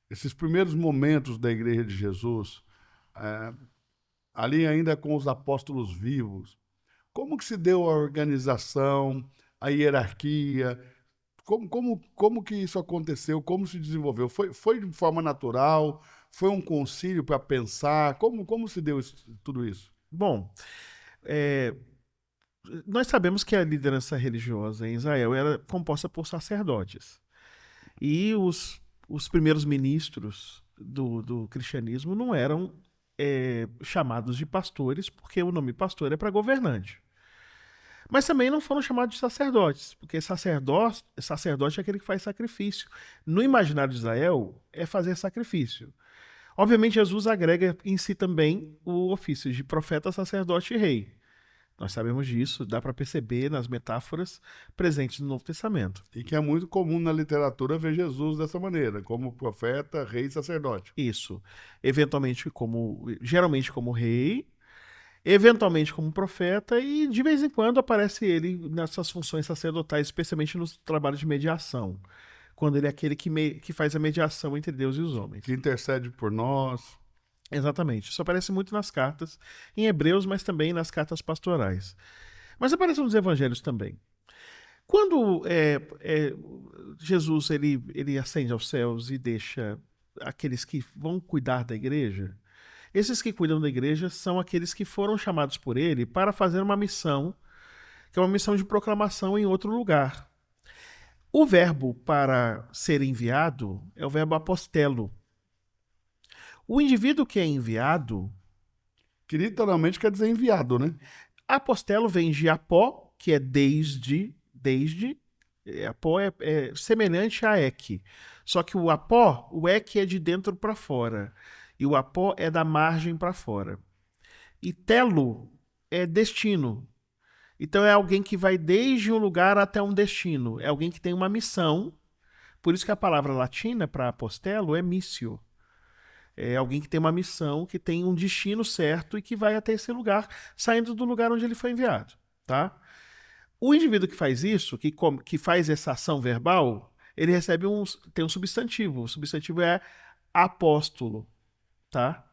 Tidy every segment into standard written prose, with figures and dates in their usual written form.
esses primeiros momentos da Igreja de Jesus, eh, ali ainda com os apóstolos vivos, como que se deu a organização, a hierarquia? Como que isso aconteceu? Como se desenvolveu? Foi de forma natural? Foi um concílio para pensar? Como se deu tudo isso? Bom, é, nós sabemos que a liderança religiosa em Israel era composta por sacerdotes. E os primeiros ministros do cristianismo não eram chamados de pastores, porque o nome pastor é para governante. Mas também não foram chamados de sacerdotes, porque sacerdote é aquele que faz sacrifício. No imaginário de Israel, é fazer sacrifício. Obviamente, Jesus agrega em si também o ofício de profeta, sacerdote e rei. Nós sabemos disso, dá para perceber nas metáforas presentes no Novo Testamento. E que é muito comum na literatura ver Jesus dessa maneira, como profeta, rei e sacerdote. Isso. Geralmente como rei, eventualmente como profeta, e de vez em quando aparece ele nessas funções sacerdotais, especialmente nos trabalhos de mediação, quando ele é aquele que faz a mediação entre Deus e os Que homens. intercede por nós. Exatamente. Isso aparece muito nas cartas, em Hebreus, mas também nas cartas pastorais. Mas aparece nos evangelhos também. Quando Jesus ele ascende aos céus e deixa aqueles que vão cuidar da igreja, esses que cuidam da igreja são aqueles que foram chamados por ele para fazer uma missão, que é uma missão de proclamação em outro lugar. O verbo para ser enviado é o verbo apostelo. O indivíduo que é enviado, Que literalmente quer dizer enviado, né? apostelo vem de apó, que é desde. Apó é semelhante a ek. Só que o apó, o ek é de dentro para fora. E o apó é da margem para fora. E telo é destino. Então é alguém que vai desde um lugar até um destino. É alguém que tem uma missão. Por isso que a palavra latina para apostelo é missio. É alguém que tem uma missão, que tem um destino certo e que vai até esse lugar, saindo do lugar onde ele foi enviado, tá? O indivíduo que faz isso, que faz essa ação verbal, ele tem um substantivo. O substantivo é apóstolo, tá?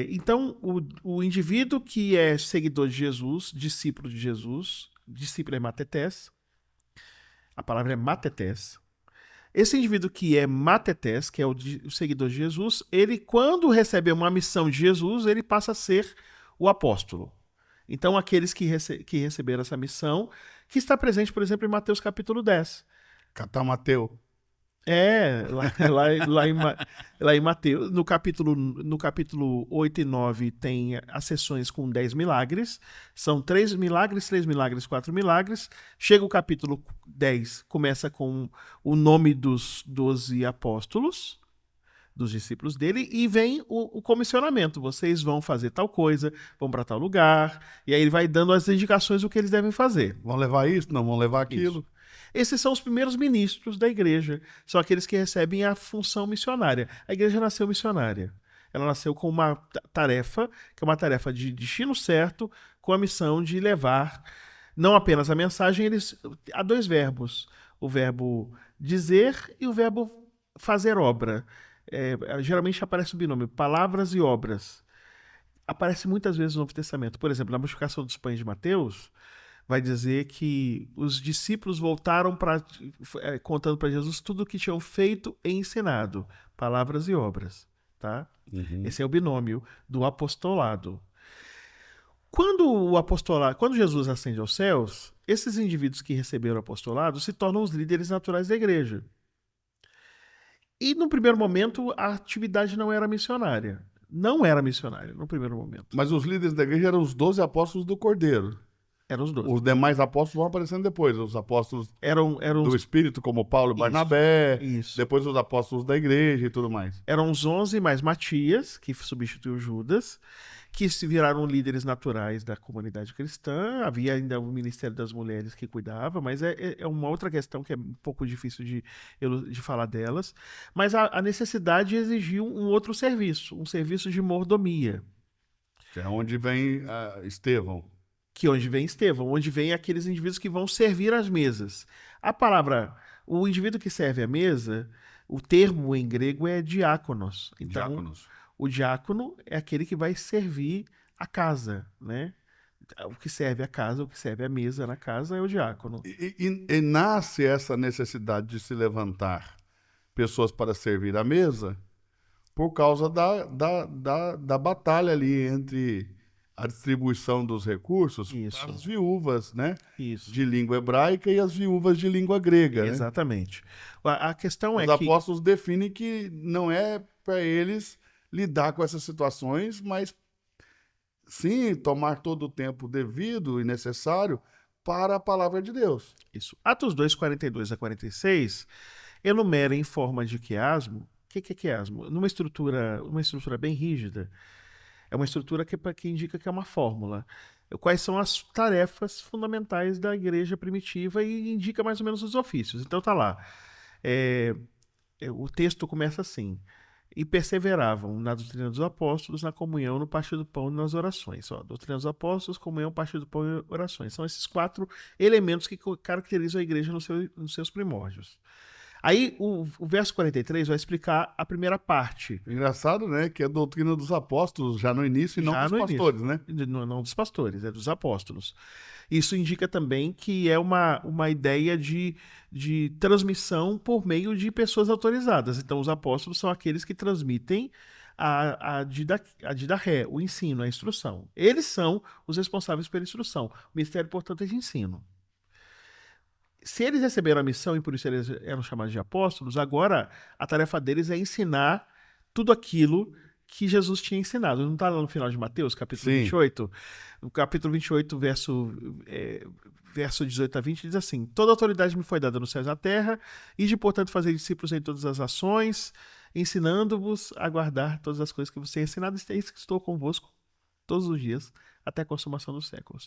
Então, o indivíduo que é seguidor de Jesus, discípulo é matetés, a palavra é matetés. Esse indivíduo que é matetés, que é o seguidor de Jesus, ele, quando recebe uma missão de Jesus, ele passa a ser o apóstolo. Então, aqueles que receberam essa missão, que está presente, por exemplo, em Mateus capítulo 10. Catamateu. Lá em Mateus, no capítulo 8 e 9 tem as sessões com 10 milagres. São 3 milagres, 4 milagres. Chega o capítulo 10, começa com o nome dos 12 apóstolos, dos discípulos dele, e vem o comissionamento. Vocês vão fazer tal coisa, vão para tal lugar, e aí ele vai dando as indicações do que eles devem fazer. Vão levar isso? Não, vão levar aquilo. Isso. Esses são os primeiros ministros da igreja. São aqueles que recebem a função missionária. A igreja nasceu missionária. Ela nasceu com uma tarefa, que é uma tarefa de destino certo, com a missão de levar não apenas a mensagem, há dois verbos. O verbo dizer e o verbo fazer obra. Geralmente aparece o binômio palavras e obras. Aparece muitas vezes no Novo Testamento. Por exemplo, na multiplicação dos pães de Mateus, vai dizer que os discípulos voltaram contando para Jesus tudo o que tinham feito e ensinado, palavras e obras, tá? Uhum. Esse é o binômio do apostolado. Quando Jesus ascende aos céus, esses indivíduos que receberam o apostolado se tornam os líderes naturais da igreja. E no primeiro momento a atividade não era missionária. Não era missionária no primeiro momento. Mas os líderes da igreja eram os 12 apóstolos do Cordeiro. Eram os 12. Os demais apóstolos vão aparecendo depois. Os apóstolos Eram do Espírito, como Paulo e Barnabé. Isso. Depois os apóstolos da igreja e tudo mais. Eram os 11 mais Matias, que substituiu Judas, que se viraram líderes naturais da comunidade cristã. Havia ainda o Ministério das Mulheres que cuidava, mas é uma outra questão que é um pouco difícil de falar delas. Mas a necessidade exigiu um outro serviço, um serviço de mordomia. Que é onde vem Estevão. Onde vem Estevão, onde vem aqueles indivíduos que vão servir às mesas. O indivíduo que serve à mesa O termo em grego é diáconos. Então, Diáconos. o diácono é aquele que vai servir a casa, né? O que serve a casa, o que serve a mesa na casa é o diácono. E nasce essa necessidade de se levantar pessoas para servir a mesa por causa da batalha ali entre a distribuição dos recursos Isso, para as viúvas, né, isso. de língua hebraica e as viúvas de língua grega, né? Exatamente. A questão é Os que apóstolos definem que não é para eles lidar com essas situações, mas sim tomar todo o tempo devido e necessário para a palavra de Deus. isso. Atos 2, 42 a 46 enumera em forma de quiasmo. O que é quiasmo? Uma estrutura bem rígida. É uma estrutura que indica que é uma fórmula. Quais são as tarefas fundamentais da igreja primitiva e indica mais ou menos os ofícios. Então tá lá. É, o texto começa assim. E perseveravam na doutrina dos apóstolos, na comunhão, no partir do pão e nas orações. Ó, doutrina dos apóstolos, comunhão, partir do pão e orações. São esses 4 elementos que caracterizam a igreja nos seus primórdios. Aí o verso 43 vai explicar a primeira parte. Engraçado, né, que é a doutrina dos apóstolos já no início e não Já dos no pastores, início. né? Não dos pastores, é dos apóstolos. Isso indica também que é uma ideia de transmissão por meio de pessoas autorizadas. Então, os apóstolos são aqueles que transmitem a didaché, o ensino, a instrução. Eles são os responsáveis pela instrução. O ministério, portanto, é de ensino. Se eles receberam a missão e por isso eles eram chamados de apóstolos, agora a tarefa deles é ensinar tudo aquilo que Jesus tinha ensinado. Não está lá no final de Mateus, capítulo Sim. 28? No capítulo 28, verso 18 a 20, diz assim: Toda autoridade me foi dada nos céus e na terra, e de, portanto, fazer discípulos em todas as ações, ensinando-vos a guardar todas as coisas que você tem ensinado, e estou convosco todos os dias, até a consumação dos séculos.